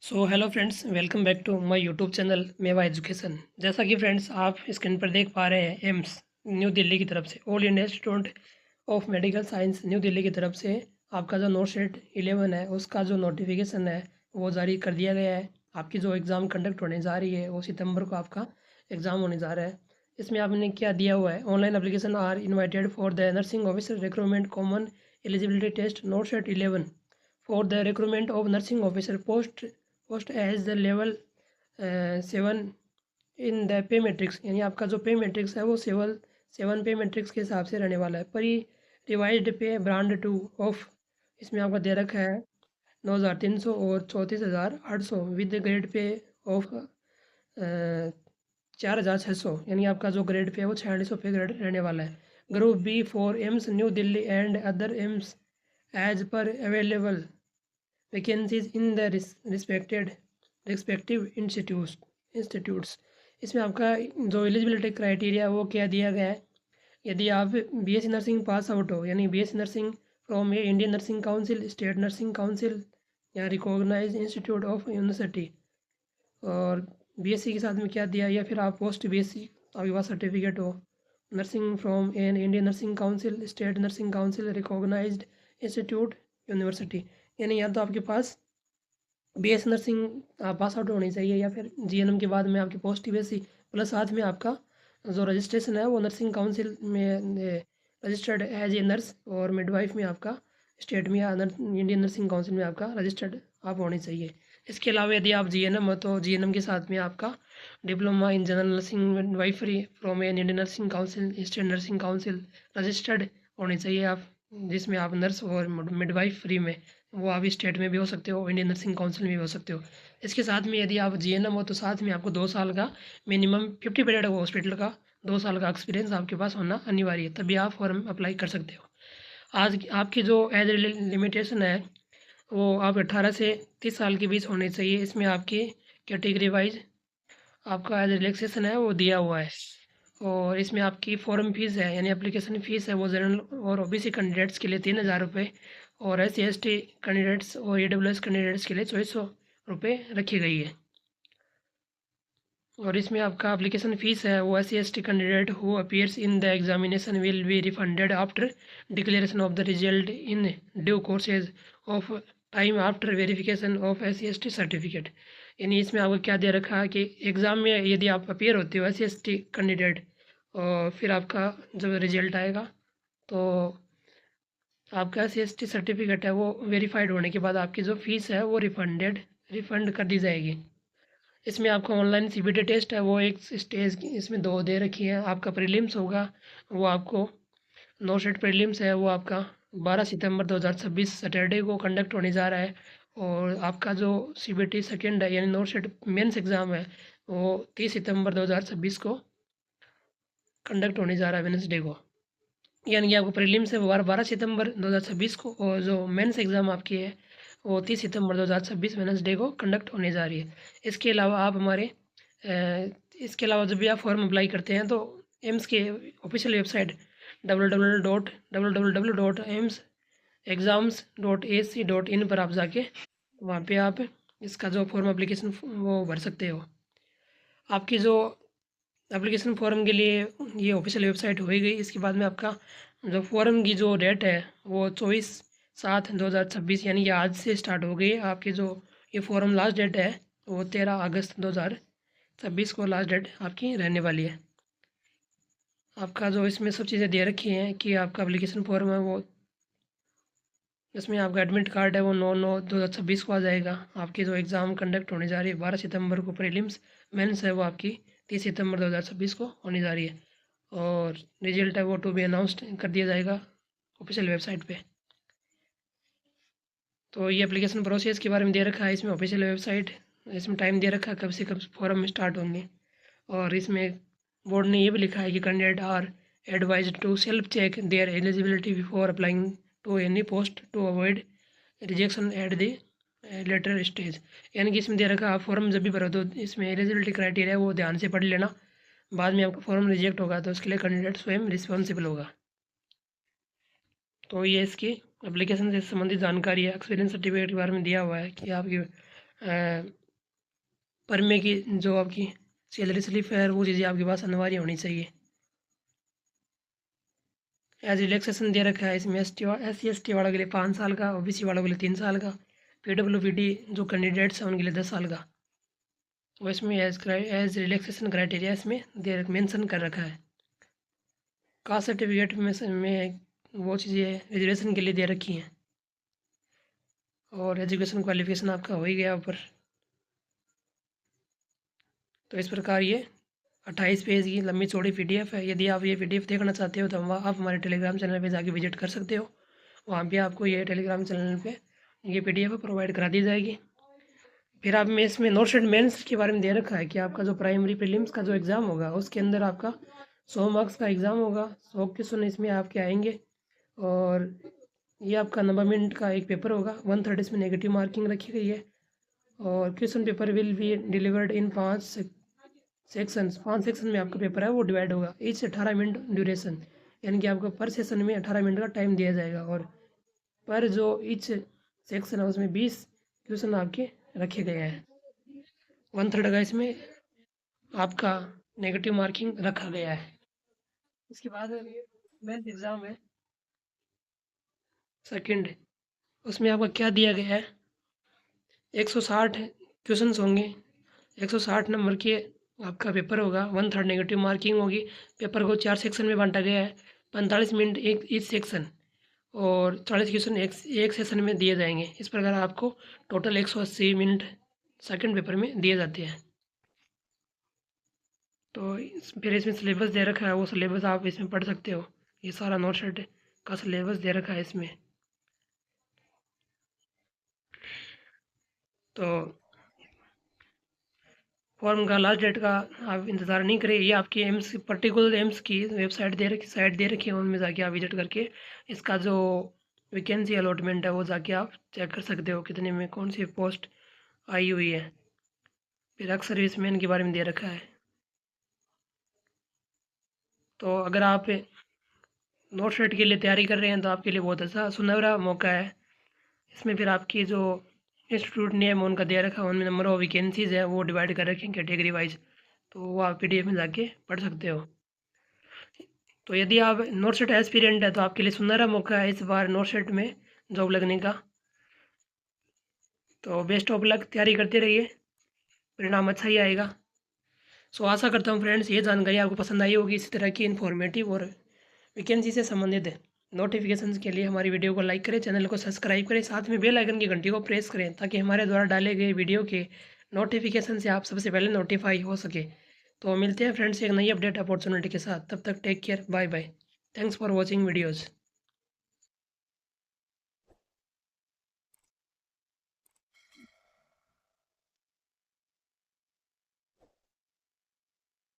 So hello friends, welcome back to my YouTube channel Mewa education. जैसा कि friends आप screen पर देख पा रहे हैं, एम्स न्यू दिल्ली की तरफ से, all India institute of medical science new Delhi की तरफ से आपका जो नोट सेट 11 है उसका जो नोटिफिकेशन है वो जारी कर दिया गया है। आपकी जो एग्ज़ाम कंडक्ट होने जा रही है वो सितंबर को आपका एग्ज़ाम होने जा रहा है। इसमें आपने क्या दिया हुआ है, online application are invited for the nursing officer recruitment common eligibility test NORCET 11 for the recruitment of nursing officer post as the level 7 in the pay matrix, यानी आपका जो पे मैट्रिक्स है वो सेवन पे मैट्रिक्स के हिसाब से रहने वाला है। पर रिवाइज्ड पे ब्रांड 2 ऑफ, इसमें आपका दे रखा है 9,300 और 34,800 विद ग्रेड पे ऑफ 4,600, यानी आपका जो ग्रेड पे है वो 4600 पे ग्रेड रहने वाला है। Group B for AIIMS new Delhi and other AIIMS as per available vacancies in the respective institutes. इसमें आपका जो एलिजिबिलिटी क्राइटेरिया वो क्या दिया गया है, यदि आप बीएससी नर्सिंग पास आउट हो, यानी BSc nursing from A Indian nursing council, state nursing council या रिकॉग्नाइज इंस्टीट्यूट ऑफ यूनिवर्सिटी, और बीएससी के साथ में क्या दिया, या फिर आप पोस्ट बीएससी आपके पास सर्टिफिकेट हो, nursing from an Indian nursing council, state nursing council, recognised institute, university, यानी या तो आपके पास बीएससी नर्सिंग पास आउट होनी चाहिए, या फिर जीएनएम के बाद में आपकी पोस्ट बीएससी प्लस साथ में आपका जो रजिस्ट्रेशन है वो नर्सिंग काउंसिल में रजिस्टर्ड एज ए नर्स, और मिडवाइफ में आपका स्टेट में या इंडियन नर्सिंग काउंसिल में आपका रजिस्टर्ड आप होनी चाहिए। इसके अलावा यदि आप जीएनएम हो तो जीएनएम के साथ में आपका diploma in general nursing midwifery from an Indian nursing council, state nursing council registered होनी चाहिए आप, जिसमें आप नर्स और मिडवाइफ फ्री में, वो आप स्टेट में भी हो सकते हो, इंडियन नर्सिंग काउंसिल में भी हो सकते हो। इसके साथ में यदि आप जीएनएम हो तो साथ में आपको 2 साल का मिनिमम 50 बेडेड हॉस्पिटल का 2 साल का एक्सपीरियंस आपके पास होना अनिवार्य है, तभी आप फॉर्म अप्लाई कर सकते हो। आज आपकी जो एज लिमिटेशन है वो आप 18 से 30 साल के बीच होने चाहिए। इसमें आपकी कैटेगरी वाइज आपका एज रिलैक्सेशन है वो दिया हुआ है, और इसमें आपकी फॉर्म फीस है, यानी एप्लीकेशन फ़ीस है वो जनरल और ओबीसी कैंडिडेट्स के लिए 3,000 रुपये, और SC ST कैंडिडेट्स और AWS कैंडिडेट्स के लिए 2,400 रुपये रखी गई है। और इसमें आपका एप्लीकेशन फ़ीस है वो SC ST candidate who appears in the examination will be refunded after declaration of the result in due courses of time after verification of SC ST certificate. यानी इसमें आपको क्या दे रखा है कि एग्ज़ाम में यदि आप अपीयर होते हो SC ST कैंडिडेट, और फिर आपका जब रिजल्ट आएगा तो आपका SC ST सर्टिफिकेट है वो वेरीफाइड होने के बाद आपकी जो फ़ीस है वो रिफ़ंड कर दी जाएगी। इसमें आपका ऑनलाइन CBT टेस्ट है वो एक स्टेज की इसमें 2 दे रखी है। आपका प्रीलिम्स होगा वो आपको नौ सेट प्रीलिम्स है वो आपका 12 सितंबर 2026 सैटरडे को कंडक्ट होने जा रहा है, और आपका जो CBT सेकेंड है यानी नौ सेट मेंस एग्ज़ाम है वो 30 सितंबर 2026 को कंडक्ट होने जा रहा है वेडनेसडे को। यानी कि आपको प्रीलिम्स है वो 12 सितंबर 2026 को, और जो मेंस एग्ज़ाम आपकी है वो 30 सितंबर 2026 वेडनेसडे को कंडक्ट होने जा रही है। इसके अलावा आप इसके अलावा जब भी आप फॉर्म अप्लाई करते हैं तो एम्स के ऑफिशियल वेबसाइट www.eamsexams.ac.in पर आप जाके वहाँ पे आप इसका जो फॉर्म एप्लीकेशन वो भर सकते हो। आपकी जो एप्लीकेशन फॉर्म के लिए ये ऑफिशियल वेबसाइट हो ही गई। इसके बाद में आपका जो फॉर्म की जो डेट है वो 24/7/2026, यानी कि आज से स्टार्ट हो गई है। आपकी जो ये फॉर्म लास्ट डेट है वो 13 अगस्त 2026 को लास्ट डेट आपकी रहने वाली है। आपका जो इसमें सब चीज़ें दे रखी हैं कि आपका एप्लीकेशन फॉर्म है वो, इसमें आपका एडमिट कार्ड है वो 9/9/2026 को आ जाएगा। आपकी जो एग्ज़ाम कंडक्ट होने जा रही है 12 सितंबर को, प्रीलिम्स मेंस है वो आपकी 30 सितंबर 2026 को होने जा रही है, और रिजल्ट है वो टू बी अनाउंसड कर दिया जाएगा ऑफिशियल वेबसाइट पे। तो ये एप्लीकेशन प्रोसेस के बारे में दे रखा है इसमें ऑफिशियल वेबसाइट, इसमें टाइम दे रखा है कब से कब फॉर्म स्टार्ट होंगे, और इसमें बोर्ड ने ये भी लिखा है कि candidate are advised to self check their eligibility before applying to any post to avoid rejection at the later stage. यानी कि इसमें दे रखा आप फॉर्म जब भी भरो तो इसमें एलिजिबिलिटी क्राइटेरिया वो ध्यान से पढ़ लेना, बाद में आपका फॉर्म रिजेक्ट होगा तो उसके लिए कैंडिडेट स्वयं रिस्पॉन्सिबल होगा। तो ये इसकी एप्लीकेशन से संबंधित जानकारी है। एक्सपीरियंस सर्टिफिकेट के बारे में दिया हुआ है कि आपकी पर में की जो आपकी सैलरी स्लिप है वो चीज़ें आपके पास अनिवार्य होनी चाहिए। एज रिलैक्सेशन दे रखा है इसमें SC ST वालों के लिए 5 साल का, OBC वालों के लिए 3 साल का, PWD जो कैंडिडेट्स हैं उनके लिए 10 साल का। वो इसमें एज रिलैक्सेशन क्राइटेरिया इसमें दे मेंशन कर रखा है। कास्ट सर्टिफिकेट में वो चीज़ें रिजर्वेशन के लिए दे रखी हैं। और एजुकेशन क्वालिफिकेशन आपका हो ही गया ऊपर। तो इस प्रकार ये 28 पेज की लंबी चौड़ी PDF है। यदि आप ये PDF देखना चाहते हो तो आप हमारे टेलीग्राम चैनल पे जाके विजिट कर सकते हो। वहाँ पे आपको ये टेलीग्राम चैनल पे ये PDF प्रोवाइड करा दी जाएगी। फिर आप में इसमें नोट्स एंड मेंस के बारे में दे रखा है कि आपका जो प्राइमरी प्रीलिम्स का जो एग्ज़ाम होगा उसके अंदर आपका 100 मार्क्स का एग्ज़ाम होगा। 100 क्वेश्चन इसमें आपके आएंगे और ये आपका 90 मिनट का एक पेपर होगा। 1/3 इसमें नेगेटिव मार्किंग रखी गई है। और question paper will be delivered in 5 sections. 5 section में आपका पेपर है वो डिवाइड होगा। ईच 18 मिनट ड्यूरेशन, यानी कि आपको पर सेशन में 18 मिनट का टाइम दिया जाएगा। और पर जो ईच सेक्शन है उसमें 20 क्वेश्चन आपके रखे गए हैं। 1/3 का इसमें आपका नेगेटिव मार्किंग रखा गया है। इसके बाद मेंस एग्ज़ाम है सेकंड, उसमें आपका क्या दिया गया है, 160 क्वेश्चंस होंगे। 160 नंबर के आपका पेपर होगा। 1/3 नेगेटिव मार्किंग होगी। पेपर को 4 सेक्शन में बांटा गया है। 45 मिनट एक सेक्शन और 40 क्वेश्चन एक सेशन में दिए जाएंगे। इस प्रकार आपको टोटल 180 मिनट सेकंड पेपर में दिए जाते हैं। तो फिर इसमें सिलेबस दे रखा है, वो सिलेबस आप इसमें पढ़ सकते हो। ये सारा नोट शेट का सिलेबस दे रखा है इसमें। तो फॉर्म का लास्ट डेट का आप इंतज़ार नहीं करें। ये आपकी एम्स पर्टिकुलर एम्स की वेबसाइट साइट दे रखी है, उनमें जाके आप विजिट करके इसका जो वैकेंसी अलॉटमेंट है वो जाके आप चेक कर सकते हो कितने में कौन सी पोस्ट आई हुई है। फिर एक्स सर्विसमैन के बारे में दे रखा है। तो अगर आप नोट शेट के लिए तैयारी कर रहे हैं तो आपके लिए बहुत अच्छा सुनहरा मौका है। इसमें फिर आपकी जो इंस्टीट्यूट नेम उनका दे रखा है, उनमें नंबर ऑफ वैकेंसीज़ है वो डिवाइड कर रखे हैं कैटेगरी वाइज। तो वो आप PDF में जाके पढ़ सकते हो। तो यदि आप नोट शेट एस्पिरेंट है तो आपके लिए सुनहरा मौका है इस बार नोट शेट में जॉब लगने का। तो बेस्ट ऑफ लक, तैयारी करते रहिए, परिणाम अच्छा ही आएगा। सो आशा करता हूँ फ्रेंड्स ये जानकारी आपको पसंद आई होगी। इसी तरह की इन्फॉर्मेटिव और वैकेंसी से संबंधित नोटिफिकेशंस के लिए हमारी वीडियो को लाइक करें, चैनल को सब्सक्राइब करें, साथ में बेल आइकन की घंटी को प्रेस करें ताकि हमारे द्वारा डाले गए वीडियो के नोटिफिकेशन से आप सबसे पहले नोटिफाई हो सके। तो मिलते हैं फ्रेंड्स एक नई अपडेट अपॉर्चुनिटी के साथ। तब तक take care, bye bye. Thanks for watching videos.